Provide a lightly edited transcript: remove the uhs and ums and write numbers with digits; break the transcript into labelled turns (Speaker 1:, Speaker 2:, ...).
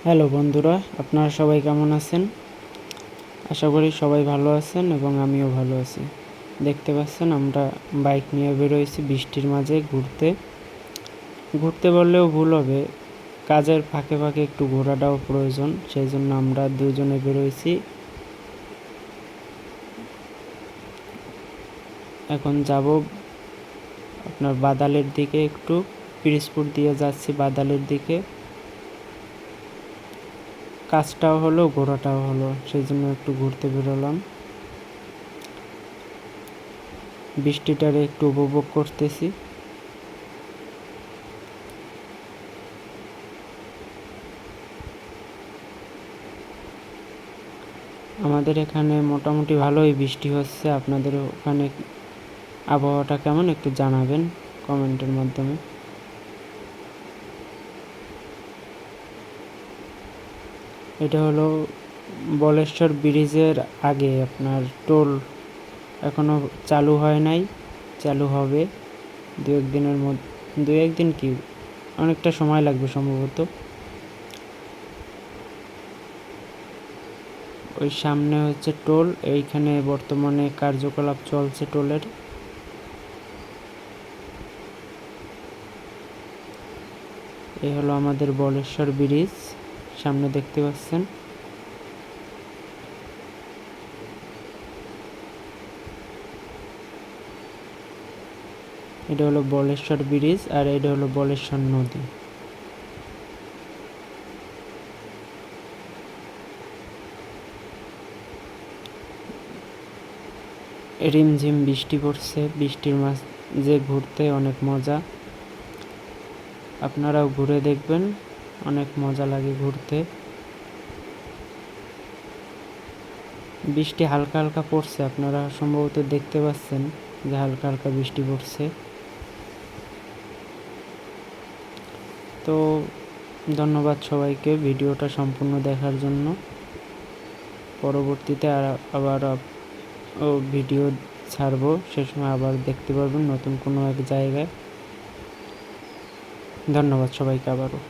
Speaker 1: Hello বন্ধুরা, আপনারা সবাই কেমন আছেন? আশা করি সবাই ভালো আছেন এবং আমিও ভালো আছি। দেখতে পাচ্ছেন আমরা বাইক নিয়ে বেরোইছি বৃষ্টির মাঝে ঘুরতে বললেও ভুল হবে, কাজের ফাঁকে ফাঁকে একটু ঘোরাটাও প্রয়োজন। সেই জন্য আমরা দুজনে বেরোইছি। এখন যাব আপনার বাদালের দিকে, একটু পিরিজপুর দিয়ে যাচ্ছি বাদালের দিকে। কাজটাও হলো ঘোরাটাও হলো, সেই জন্য একটু ঘুরতে বেরোলাম। বৃষ্টিটারে একটু উপভোগ করতেছি। আমাদের এখানে মোটামুটি ভালোই বৃষ্টি হচ্ছে। আপনাদের ওখানে আবহাওয়াটা কেমন একটু জানাবেন কমেন্টের মাধ্যমে। এটা হলো বলেশ্বর ব্রিজের আগে আপনার টোল এখনো চালু হয় নাই, চালু হবে দু একদিন কি অনেকটা সময় লাগবে সম্ভবত। ওই সামনে হচ্ছে টোল, এইখানে বর্তমানে কার্যকলাপ চলছে টোলের। এই হলো আমাদের বলেশ্বর ব্রিজ, সামনে দেখতে পাচ্ছেন। এটা হলো বলেশ্বর ব্রিজ আর এটা হলো বলেশ্বর নদী। রিমঝিম বৃষ্টি পড়ছে, বৃষ্টির মাঝে ঘুরতে অনেক মজা। আপনারাও ঘুরে দেখবেন, অনেক মজা লাগে ঘুরতে। বৃষ্টি হালকা হালকা পড়ছে, আপনারা সম্ভবত দেখতে পাচ্ছেন যে হালকা হালকা বৃষ্টি পড়ছে। তো ধন্যবাদ সবাইকে ভিডিওটা সম্পূর্ণ দেখার জন্য। পরবর্তীতে আবার ভিডিও ছাড়বো, সে সময় আবার দেখতে পারবেন নতুন কোনো এক জায়গায়। ধন্যবাদ সবাইকে আবারও।